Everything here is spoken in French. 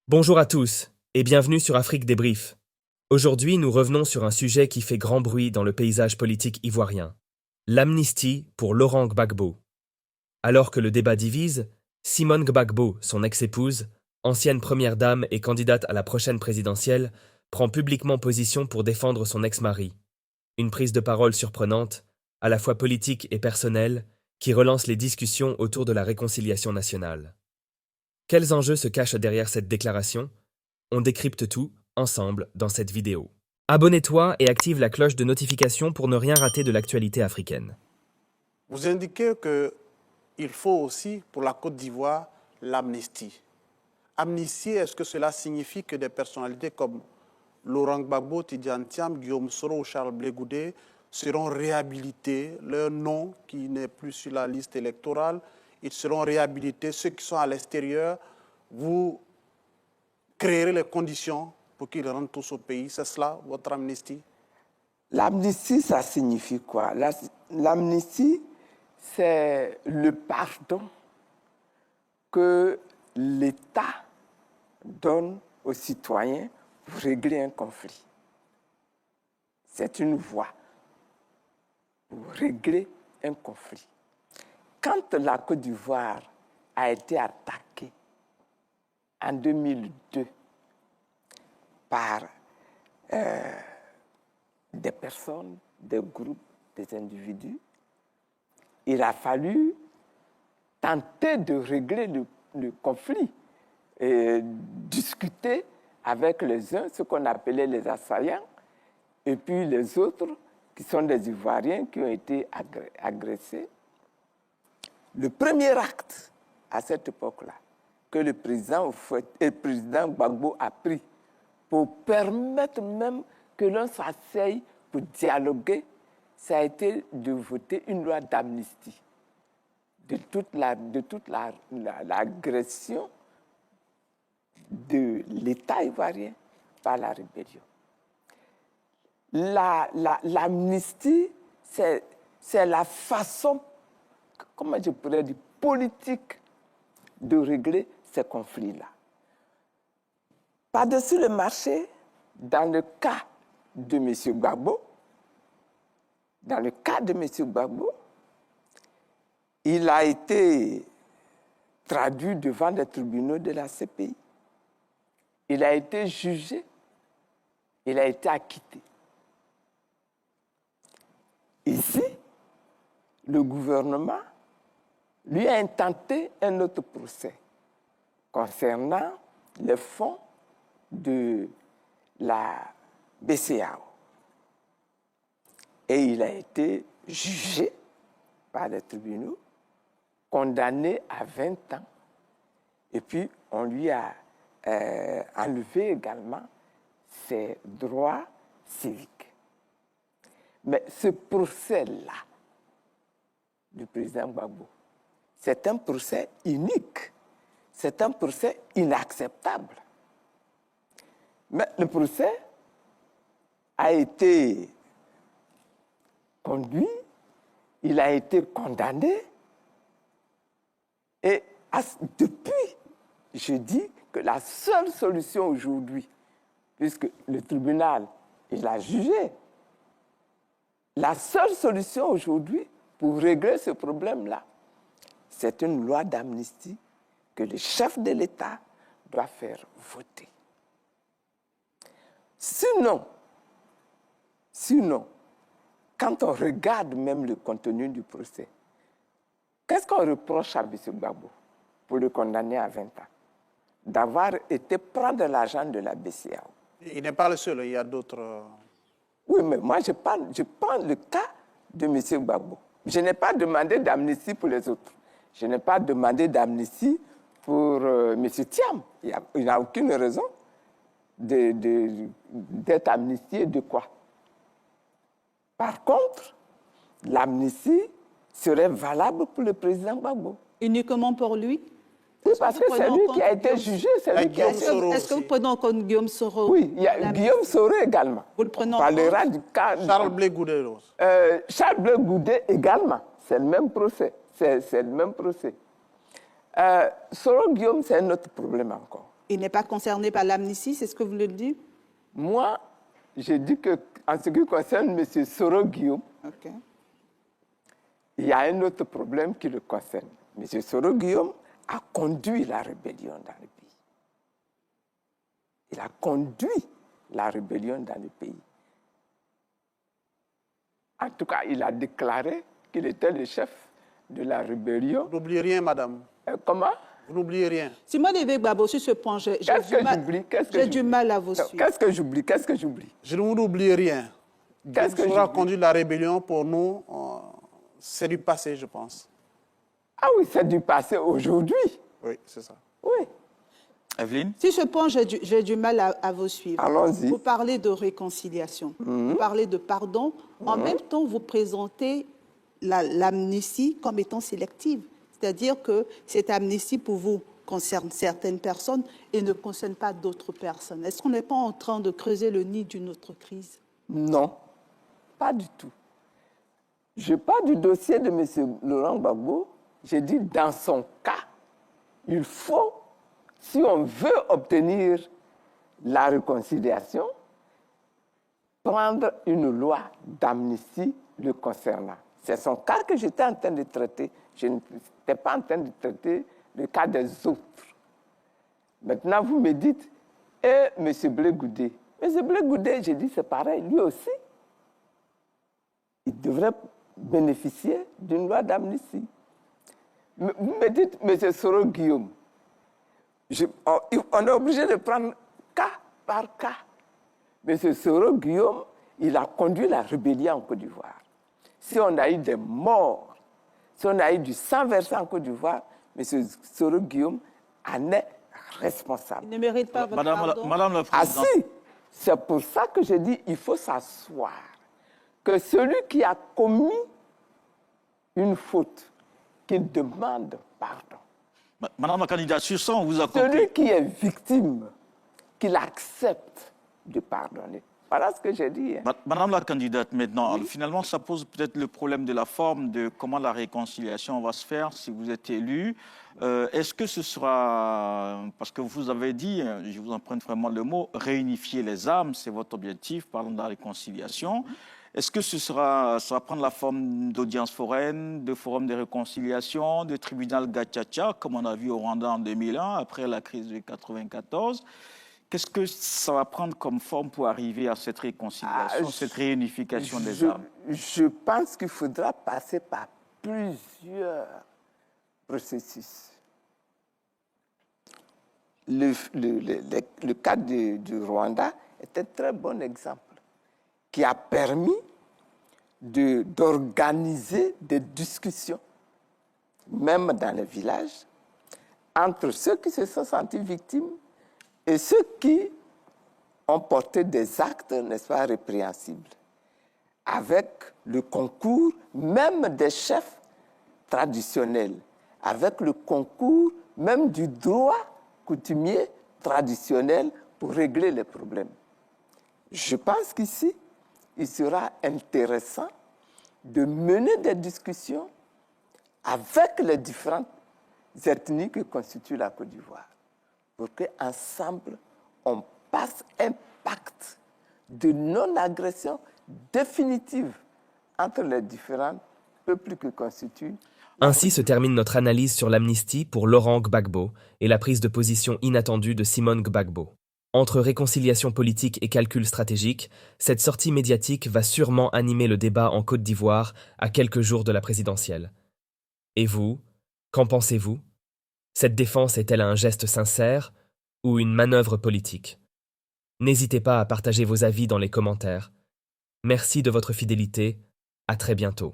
Bonjour à tous et bienvenue sur Afrique Débrief. Aujourd'hui, nous revenons sur un sujet qui fait grand bruit dans le paysage politique ivoirien. L'amnistie pour Laurent Gbagbo. Alors que le débat divise, Simone Gbagbo, son ex-épouse, ancienne première dame et candidate à la prochaine présidentielle, prend publiquement position pour défendre son ex-mari. Une prise de parole surprenante, à la fois politique et personnelle, qui relance les discussions autour de la réconciliation nationale. Quels enjeux se cachent derrière cette déclaration? On décrypte tout, ensemble, dans cette vidéo. Abonne-toi et active la cloche de notification pour ne rien rater de l'actualité africaine. Vous indiquez qu'il faut aussi, pour la Côte d'Ivoire, l'amnistie. Amnistie, est-ce que cela signifie que des personnalités comme Laurent Gbagbo, Tidjane Thiam, Guillaume Soro ou Charles Blé Goudé seront réhabilités, leur nom qui n'est plus sur la liste électorale, ils seront réhabilités, ceux qui sont à l'extérieur, vous créerez les conditions pour qu'ils rentrent tous au pays. C'est cela, votre amnistie? L'amnistie, ça signifie quoi? L'amnistie, c'est le pardon que l'État donne aux citoyens pour régler un conflit. C'est une voie pour régler un conflit. Quand la Côte d'Ivoire a été attaquée en 2002 par des personnes, des groupes, des individus, il a fallu tenter de régler le conflit et discuter avec les uns, ce qu'on appelait les assaillants, et puis les autres, qui sont des Ivoiriens qui ont été agressés. Le premier acte, à cette époque-là, que le président Gbagbo a pris pour permettre même que l'on s'asseye pour dialoguer, ça a été de voter une loi d'amnistie de toute l'agression de l'État ivoirien par la rébellion. L'amnistie, c'est la façon, comment je pourrais dire, politique de régler ces conflits-là. Par-dessus le marché, dans le cas de M. Gbagbo, il a été traduit devant les tribunaux de la CPI. Il a été jugé. Il a été acquitté. Ici, le gouvernement lui a intenté un autre procès concernant les fonds de la BCEAO. Et il a été jugé par les tribunaux, condamné à 20 ans. Et puis, on lui a enlevé également ses droits civiques. Mais ce procès-là, du président Gbagbo, c'est un procès unique. C'est un procès inacceptable. Mais le procès a été conduit, il a été condamné, et depuis, je dis que la seule solution aujourd'hui, puisque le tribunal, il a jugé, la seule solution aujourd'hui pour régler ce problème-là, c'est une loi d'amnistie que le chef de l'État doit faire voter. Sinon, quand on regarde même le contenu du procès, qu'est-ce qu'on reproche à M. Gbagbo pour le condamner à 20 ans? D'avoir été prendre l'argent de la BCEAO. Il n'est pas le seul, il y a d'autres... Oui, mais moi, je prends le cas de M. Gbagbo. Je n'ai pas demandé d'amnistie pour les autres. Je n'ai pas demandé d'amnistie pour M. Thiam. Il n'a aucune raison d'être amnistié de quoi? Par contre, l'amnistie serait valable pour le président Gbagbo. Uniquement pour lui? Oui, parce que c'est lui qui a été jugé. Est-ce que vous prenez en compte Guillaume Soro? Oui, il y a Guillaume Soro également. Vous le prenez en compte? On parlera du cas... Charles Blé Goudé. Charles Blé Goudé également. C'est le même procès. Soro Guillaume, c'est un autre problème encore. Il n'est pas concerné par l'amnistie, c'est ce que vous le dites? Moi, j'ai dit qu'en ce qui concerne M. Soro Guillaume, Ok. il y a un autre problème qui le concerne. M. Soro Guillaume a conduit la rébellion dans le pays. Il a conduit la rébellion dans le pays. En tout cas, il a déclaré qu'il était le chef de la rébellion. Vous n'oubliez rien, madame. Comment? Vous n'oubliez rien. Simone Gbagbo, sur ce point, j'ai du mal à vous suivre. Qu'est-ce que j'oublie? Qu'est-ce que j'oublie? Je ne vous oublie rien. Qu'est-ce que j'oublie? Conduire la rébellion, pour nous, c'est du passé, je pense. Ah oui, c'est du passé aujourd'hui. Oui, c'est ça. Oui. Evelyne? Sur ce point, j'ai du mal à vous suivre. Allons-y. Vous parlez de réconciliation, vous parlez de pardon. En même temps, vous présentez l'amnistie comme étant sélective. C'est-à-dire que cette amnistie, pour vous, concerne certaines personnes et ne concerne pas d'autres personnes. Est-ce qu'on n'est pas en train de creuser le nid d'une autre crise? Non, pas du tout. Je parle du dossier de M. Laurent Gbagbo. J'ai dit, dans son cas, il faut, si on veut obtenir la réconciliation, prendre une loi d'amnistie le concernant. C'est son cas que j'étais en train de traiter. Je n'étais pas en train de traiter le cas des autres. Maintenant, vous me dites, et M. Blé Goudé. M. Blé Goudé, j'ai dit, c'est pareil, lui aussi. Il devrait bénéficier d'une loi d'amnistie. Vous me dites, M. Soro Guillaume, on est obligé de prendre cas par cas. M. Soro Guillaume, il a conduit la rébellion en Côte d'Ivoire. Si on a eu des morts, si on a eu du sang versé en Côte d'Ivoire, M. Soro Guillaume en est responsable. Il ne mérite pas votre pardon. Madame la Présidente. Ah si, c'est pour ça que je dis il faut s'asseoir. Que celui qui a commis une faute, qu'il demande pardon. Madame la candidate, sur ça, on vous a compris. Celui qui est victime, qu'il accepte de pardonner. Voilà ce que j'ai dit. Madame la candidate, maintenant, finalement, ça pose peut-être le problème de la forme, de comment la réconciliation va se faire si vous êtes élu. Est-ce que ce sera, parce que vous avez dit, je vous emprunte vraiment le mot, réunifier les âmes, c'est votre objectif, parlons de la réconciliation. Est-ce que ça va prendre la forme d'audience foraine, de forum de réconciliation, de tribunal gachacha, comme on a vu au Rwanda en 2001, après la crise de 1994 ? Qu'est-ce que ça va prendre comme forme pour arriver à cette réconciliation, cette réunification des âmes? Je pense qu'il faudra passer par plusieurs processus. Le cas du Rwanda est un très bon exemple qui a permis d'organiser des discussions, même dans les villages, entre ceux qui se sont sentis victimes et ceux qui ont porté des actes, n'est-ce pas, répréhensibles, avec le concours même des chefs traditionnels, avec le concours même du droit coutumier traditionnel pour régler les problèmes. Je pense qu'ici, il sera intéressant de mener des discussions avec les différentes ethnies que constitue la Côte d'Ivoire, pour qu'ensemble, on passe un pacte de non-agression définitive entre les différents peuples que constituent. Ainsi se termine notre analyse sur l'amnistie pour Laurent Gbagbo et la prise de position inattendue de Simone Gbagbo. Entre réconciliation politique et calcul stratégique, cette sortie médiatique va sûrement animer le débat en Côte d'Ivoire à quelques jours de la présidentielle. Et vous, qu'en pensez-vous ? Cette défense est-elle un geste sincère ou une manœuvre politique ? N'hésitez pas à partager vos avis dans les commentaires. Merci de votre fidélité. À très bientôt.